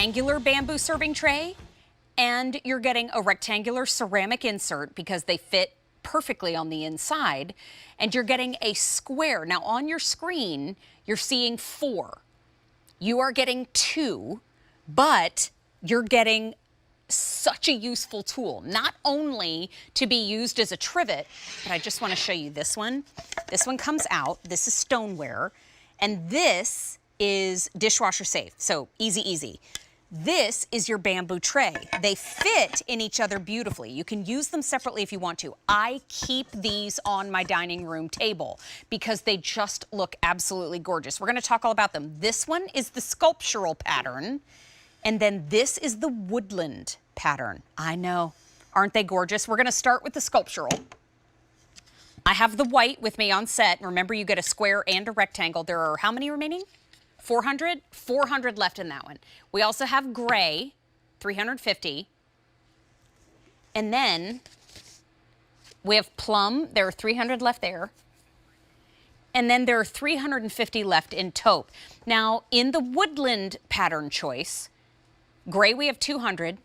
rectangular bamboo serving tray, and you're getting a rectangular ceramic insert because they fit perfectly on the inside, and you're getting a square. Now on your screen, you're seeing 4. You are getting 2, but you're getting such a useful tool, not only to be used as a trivet, but I just want to show you this one. This one comes out. This is stoneware, and this is dishwasher safe, so easy, easy. This is your bamboo tray. They fit in each other beautifully. You can use them separately if you want to. I keep these on my dining room table because they just look absolutely gorgeous. We're going to talk all about them. This one is the sculptural pattern, and then this is the woodland pattern. I know. Aren't they gorgeous? We're going to start with the sculptural. I have the white with me on set. Remember, you get a square and a rectangle. There are how many remaining? 400? 400 left in that one. We also have gray, 350. And then we have plum. There are 300 left there. And then there are 350 left in taupe. Now, in the woodland pattern choice, gray we have 200.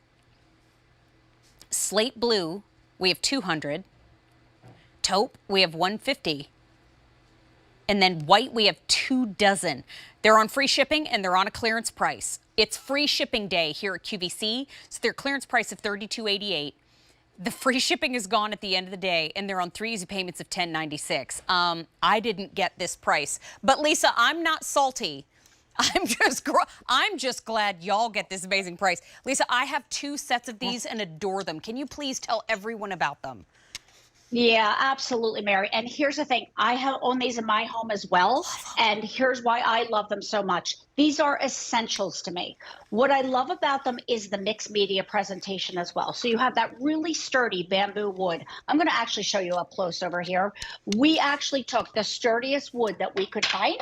Slate blue, we have 200. Taupe, we have 150. And then white, we have 2 dozen. They're on free shipping and they're on a clearance price. It's free shipping day here at QVC, so their clearance price of $32.88. The free shipping is gone at the end of the day, and they're on 3 easy payments of $10.96. I didn't get this price, but Lisa, I'm not salty. I'm just glad y'all get this amazing price. Lisa, I have 2 sets of these and adore them. Can you please tell everyone about them? Yeah, absolutely, Mary. And here's the thing. I have own these in my home as well. And here's why I love them so much. These are essentials to me. What I love about them is the mixed media presentation as well. So you have that really sturdy bamboo wood. I'm going to actually show you up close over here. We actually took the sturdiest wood that we could find,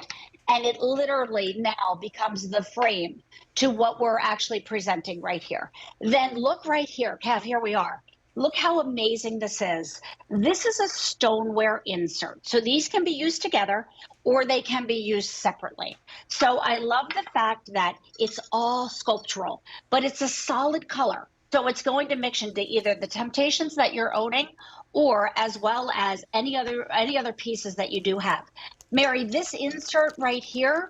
and it literally now becomes the frame to what we're actually presenting right here. Then look right here, Kev, here we are. Look how amazing this is. This is a stoneware insert. So these can be used together or they can be used separately. So I love the fact that it's all sculptural, but it's a solid color. So it's going to mix into either the Temp-tations that you're owning or as well as any other pieces that you do have. Mary, this insert right here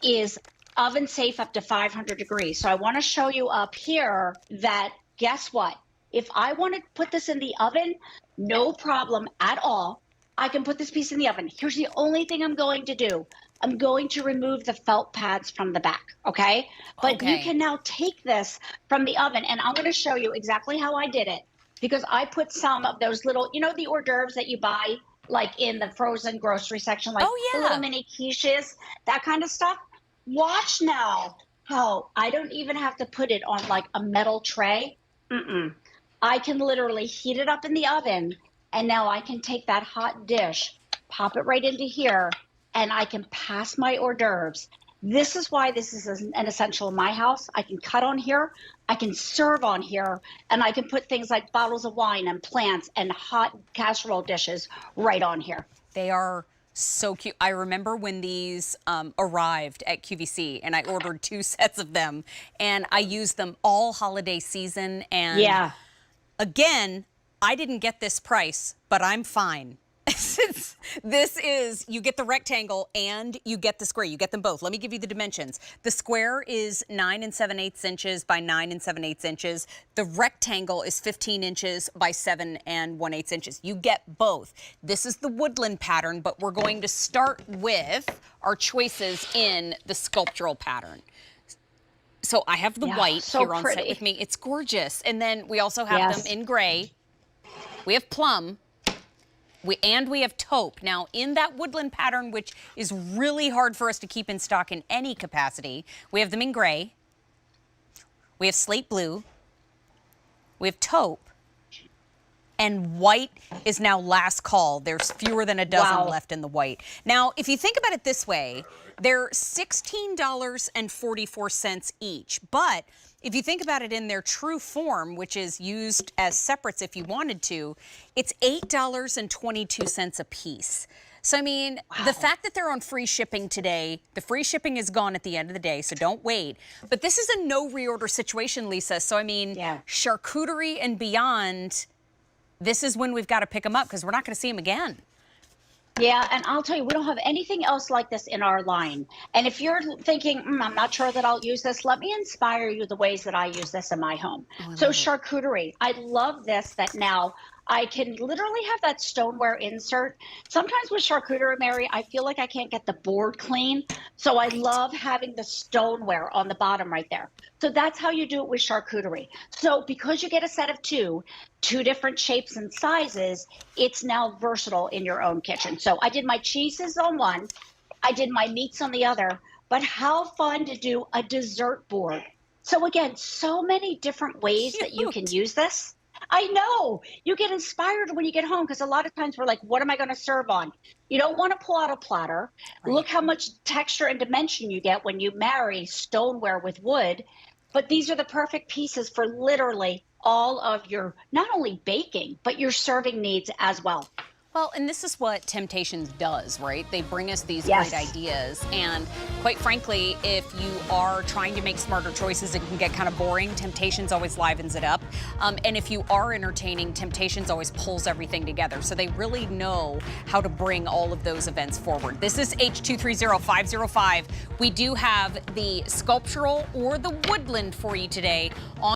is oven safe up to 500 degrees. So I want to show you up here that guess what? If I want to put this in the oven, no problem at all. I can put this piece in the oven. Here's the only thing I'm going to do. I'm going to remove the felt pads from the back, okay? But you can now take this from the oven, and I'm going to show you exactly how I did it because I put some of those little, you know, the hors d'oeuvres that you buy like in the frozen grocery section, like the little mini quiches, that kind of stuff. Watch now how I don't even have to put it on like a metal tray. I can literally heat it up in the oven, and now I can take that hot dish, pop it right into here, and I can pass my hors d'oeuvres. This is why this is an essential in my house. I can cut on here, I can serve on here, and I can put things like bottles of wine and plants and hot casserole dishes right on here. They are so cute. I remember when these arrived at QVC, and I ordered 2 sets of them, and I used them all holiday season. And again, I didn't get this price, but I'm fine. Since this is, you get the rectangle and you get the square. You get them both. Let me give you the dimensions. The square is 9 7/8 inches by 9 7/8 inches. The rectangle is 15 inches by 7 1/8 inches. You get both. This is the woodland pattern, but we're going to start with our choices in the sculptural pattern. So I have the white here on set with me. It's gorgeous. And then we also have them in gray. We have plum. We have taupe. Now, in that woodland pattern, which is really hard for us to keep in stock in any capacity, we have them in gray. We have slate blue. We have taupe. And white is now last call. There's fewer than a dozen left in the white. Now, if you think about it this way, they're $16.44 each. But if you think about it in their true form, which is used as separates if you wanted to, it's $8.22 a piece. So, I mean, the Wow. fact that they're on free shipping today, the free shipping is gone at the end of the day, so don't wait. But this is a no reorder situation, Lisa. So, I mean, Yeah. charcuterie and beyond, this is when we've got to pick them up because we're not going to see them again. Yeah, and I'll tell you, we don't have anything else like this in our line. And if you're thinking, I'm not sure that I'll use this, let me inspire you the ways that I use this in my home. Oh, I So, love it. charcuterie, I love this that now I can literally have that stoneware insert. Sometimes with charcuterie, Mary, I feel like I can't get the board clean. So, I Right. love having the stoneware on the bottom right there. So, that's how you do it with charcuterie. So, because you get a set of two different shapes and sizes, it's now versatile in your own kitchen. So I did my cheeses on one, I did my meats on the other, but how fun to do a dessert board. So again, so many different ways that you can Cute. use this. I know you get inspired when you get home because a lot of times we're like, what am I going to serve on? You don't want to pull out a platter. Right. Look how much texture and dimension you get when you marry stoneware with wood. But these are the perfect pieces for literally all of your not only baking, but your serving needs as well. Well, and this is what Temp-tations does, right? They bring us these great Yes. ideas. And quite frankly, if you are trying to make smarter choices, it can get kind of boring. Temp-tations always livens it up. And if you are entertaining, Temp-tations always pulls everything together. So they really know how to bring all of those events forward. This is H230505. We do have the sculptural or the woodland for you today on